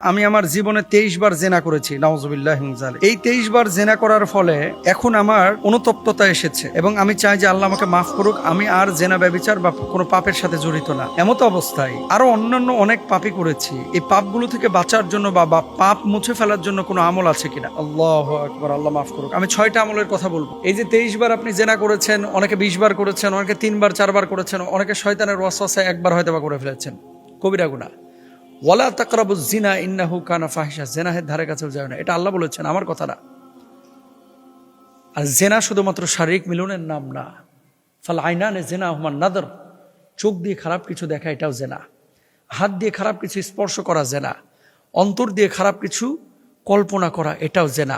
আমি আমার জীবনে 23 বার জেনা করেছি, নাউজুবিল্লাহি মিন যালিক। এই 23 বার জেনা করার ফলে এখন আমার অনুতপ্ততা এসেছে এবং আমি চাই যে আল্লাহ আমাকে মাফ করুক, আমি আর জেনা ব্যভিচার বা কোনো পাপের সাথে জড়িত না। এমতো অবস্থায় আরো অন্যান্য অনেক পাপই করেছি। এই পাপগুলো থেকে বাঁচার জন্য বা পাপ মুছে ফেলার জন্য কোনো আমল আছে কিনা? আল্লাহু আকবার, আল্লাহ মাফ করুক। আমি 6টা আমলের কথা বলবো। এই যে 23 বার আপনি জেনা করেছেন, অনেকে 20 বার করেছেন, অনেকে 3 বার 4 বার করেছেন, অনেকে শয়তানের ওয়াসওয়াসায় একবার হয়তো বা করে ফেলেছেন। কবিরা গুনাহ। ওয়ালা তাকরাবুজ জিনা ইন্নাহু কানা ফাহিশা, জিনাহের ধারে কাছেও যায় না, এটা আল্লাহ বলেছেন, আমার কথা না। আর জিনা শুধুমাত্র শারীরিক মিলনের নাম না। ফাল আইনানে জিনাহুমা নাদর, চোখ দিয়ে খারাপ কিছু দেখা এটাও জিনা, হাত দিয়ে খারাপ কিছু স্পর্শ করা জিনা, অন্তর দিয়ে খারাপ কিছু কল্পনা করা এটাও জিনা।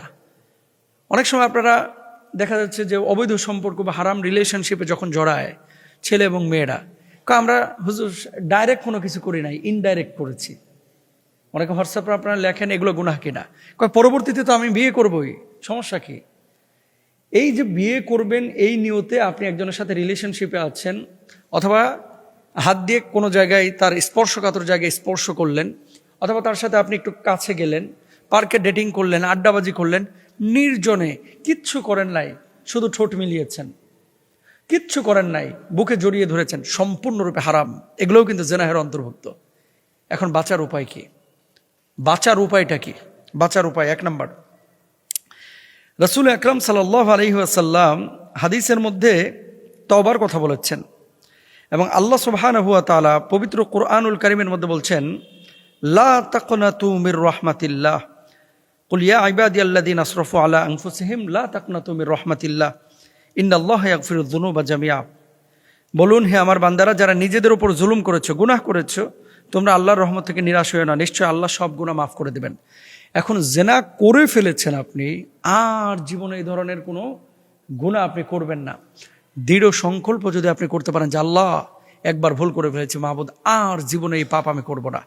অনেক সময় আপনারা দেখা যাচ্ছে যে অবৈধ সম্পর্ক বা হারাম রিলেশনশিপে যখন জড়ায় ছেলে এবং মেয়েরা, আমরা হুজুর ডাইরেক্ট কোনো কিছু করি নাই, ইনডাইরেক্ট করেছি। অনেকে হোয়াটসঅ্যাপে আপনারা লেখেন এগুলো গুনাহ কিনা, পরবর্তীতে তো আমি বিয়ে করবই, সমস্যা কি? এই যে বিয়ে করবেন এই নিয়তে আপনি একজনের সাথে রিলেশনশিপে আছেন, অথবা হাত দিয়ে কোনো জায়গায় তার স্পর্শকাতর জায়গায় স্পর্শ করলেন, অথবা তার সাথে আপনি একটু কাছে গেলেন, পার্কে ডেটিং করলেন, আড্ডাবাজি করলেন, নির্জনে কিচ্ছু করেন নাই, শুধু ঠোঁট মিলিয়েছেন, কিচ্ছু করেন নাই, বুকে জড়িয়ে ধরেছেন, সম্পূর্ণরূপে হারাম। এগুলোও কিন্তু জিনাহের অন্তর্ভুক্ত। এখন বাঁচার উপায় কি? বাঁচার উপায়টা কি? বাঁচার উপায় 1 নাম্বার, রাসূল আকরাম সাল্লাল্লাহু আলাইহি ওয়াসাল্লাম হাদিসের মধ্যে তওবার কথা বলেছেন, এবং আল্লাহ সুবহানাহু ওয়া তাআলা পবিত্র কোরআনুল কারীমের মধ্যে বলছেন, লা তাকনাতু মির রাহমাতিল্লাহ, কুল ইয়া ইবাদিয়াল্লাযিনা আসরাফু আলা আনফুসিহিম লা তাকনাতু মির রাহমাতিল্লাহ ইন্নাল্লাহা ইয়াগফিরুয যুনুবা জামিআ। বলুন, হে আমার বান্দারা, যারা নিজেদের উপর জুলুম করেছো, গুনাহ করেছো, তোমরা আল্লাহর রহমত থেকে নিরাশ হয়ো না, নিশ্চয় আল্লাহ সব গুনাহ মাফ করে দেবেন। এখন জিনা করে ফেলেছেন আপনি, আর জীবনে এই ধরনের কোনো গুনাহ আপনি করবেন না। দৃঢ় সংকল্প যদি আপনি করতে পারেন যে আল্লাহ একবার ভুল করে ফেলেছি মাহবুদ, আর জীবনে এই পাপ আমি করব না,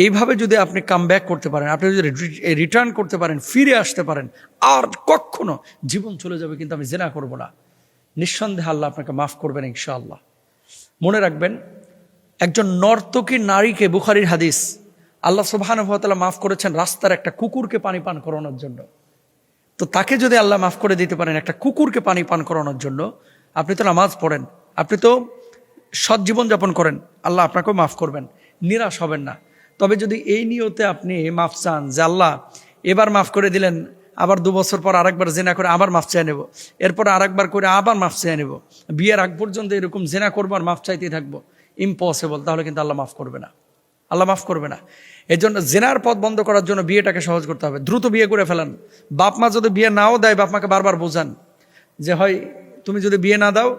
এইভাবে যদি আপনি কাম ব্যাক করতে পারেন, আপনি যদি রিটার্ন করতে পারেন, ফিরে আসতে পারেন, আর কখনো জীবন চলে যাবে কিন্তু আমি জিনা করব না, নিঃসন্দেহে আল্লাহ আপনাকে মাফ করবেন ইনশাআল্লাহ। মনে রাখবেন, একজন নর্তকী নারীকে, বুখারীর হাদিস, আল্লাহ সুবহানাহু ওয়া তাআলা মাফ করেছেন রাস্তার একটা কুকুরকে পানি পান করানোর জন্য। তো তাকে যদি আল্লাহ মাফ করে দিতে পারেন একটা কুকুরকে পানি পান করানোর জন্য, আপনি তো নামাজ পড়েন, আপনি তো সৎ জীবনযাপন করেন, আল্লাহ আপনাকেও মাফ করবেন, নিরাশ হবেন না। তবে যদি এই নিয়তে আপনি মাফ চান যে আল্লাহ এবার মাফ করে দিলেন, আবার 2 বছর পর আরেকবার জেনা করে আবার মাফ চেয়ে নেব, এরপর আরেকবার করে আবার মাফ চেয়ে নেব, বিয়ের আগ পর্যন্ত এরকম জেনা করবো আর মাফ চাইতেই থাকবো, ইম্পসিবল। তাহলে কিন্তু আল্লাহ মাফ করবে না, আল্লাহ মাফ করবে না। এই জন্য জেনার পথ বন্ধ করার জন্য বিয়েটাকে সহজ করতে হবে, দ্রুত বিয়ে করে ফেলান। বাপ মা যদি বিয়ে নাও দেয়, বাপ মাকে বারবার বোঝান যে হয় তুমি যদি বিয়ে না দাও,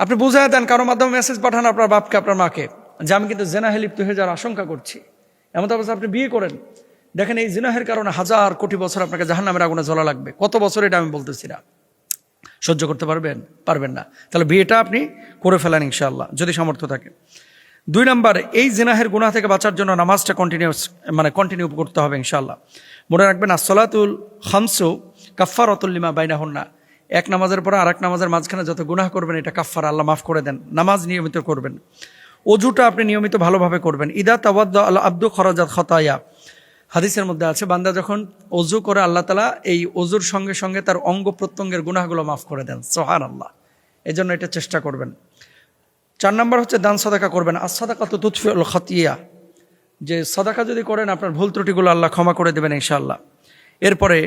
আপনি বুঝাই দেন, কারোর মাধ্যমে মেসেজ পাঠান আপনার বাপকে, আপনার মাকে, যে আমি কিন্তু জেনাহে লিপ্ত হয়ে যাওয়ার আশঙ্কা করছি। এমন অবস্থা আপনি বিয়ে করেন, দেখেন এই জিনাহের কারণে হাজার কোটি বছর আপনাকে জাহান্নামের আগুনে জ্বলা লাগবে। কত বছর এটা আমি বলতেছি না, সহ্য করতে পারবেন? পারবেন না। তাহলে বিয়েটা আপনি করে ফেলেন ইনশাআল্লাহ, যদি সামর্থ্য থাকে। 2 নাম্বার, এই জিনাহের গুনাহ থেকে বাঁচার জন্য নামাজটা কন্টিনিউ করতে হবে ইনশাআল্লাহ। মনে রাখবেন, আসসালাতুল খামসু কাফফারাতুল লিমা বাইনাহুন্না, এক নামাজের পর আরেক নামাজের মাঝখানে যত গুনাহ করবেন এটা কাফফারা, আল্লাহ মাফ করে দেন। নামাজ নিয়মিত করবেন, অজুটা আপনি নিয়মিত ভালোভাবে করবেন। ইদা তাওয়াদ্দা আল আব্দু খরাজাত খাতায়া, হাদিসের মধ্যে আছে, বান্দা যখন অজু করে আল্লাহ তাআলা এই অজুর সঙ্গে সঙ্গে তার অঙ্গ প্রত্যঙ্গের গুনাহগুলো মাফ করে দেন। সুবহানাল্লাহ। এই জন্য এটা চেষ্টা করবেন। 4 নাম্বার হচ্ছে দান সাদাকা করবেন। as-সাদাকাতু তুতফিউল খাতিয়া, যে সাদাকা যদি করেন আপনার ভুল ত্রুটিগুলো আল্লাহ ক্ষমা করে দেবেন ইনশাআল্লাহ। এরপরে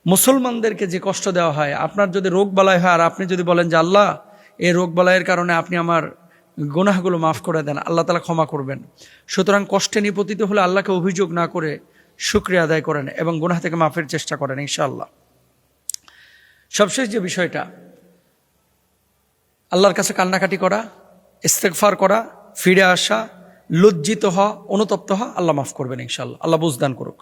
মুসলমানদেরকে যে কষ্ট দেওয়া হয়, আপনার যদি রোগ বালাই হয় আর আপনি যদি বলেন যে আল্লাহ এই রোগ বালাইয়ের কারণে আপনি আমার গুনাহগুলো মাফ করে দেন, আল্লাহ তাআলা ক্ষমা করবেন। সুতরাং কষ্টে নিপতিত হলে আল্লাহকে অভিযোগ না করে শুকরিয়া আদায় করেন এবং গুনাহ থেকে মাফের চেষ্টা করেন ইনশাআল্লাহ। সবশেষ যে বিষয়টা, আল্লাহর কাছে কান্নাকাটি করা, ইস্তেগফার করা, ফিরে আসা, লজ্জিত হওয়া, অনুতপ্ত হওয়া, আল্লাহ মাফ করবেন ইনশাআল্লাহ। আল্লাহ বুঝদান করুক।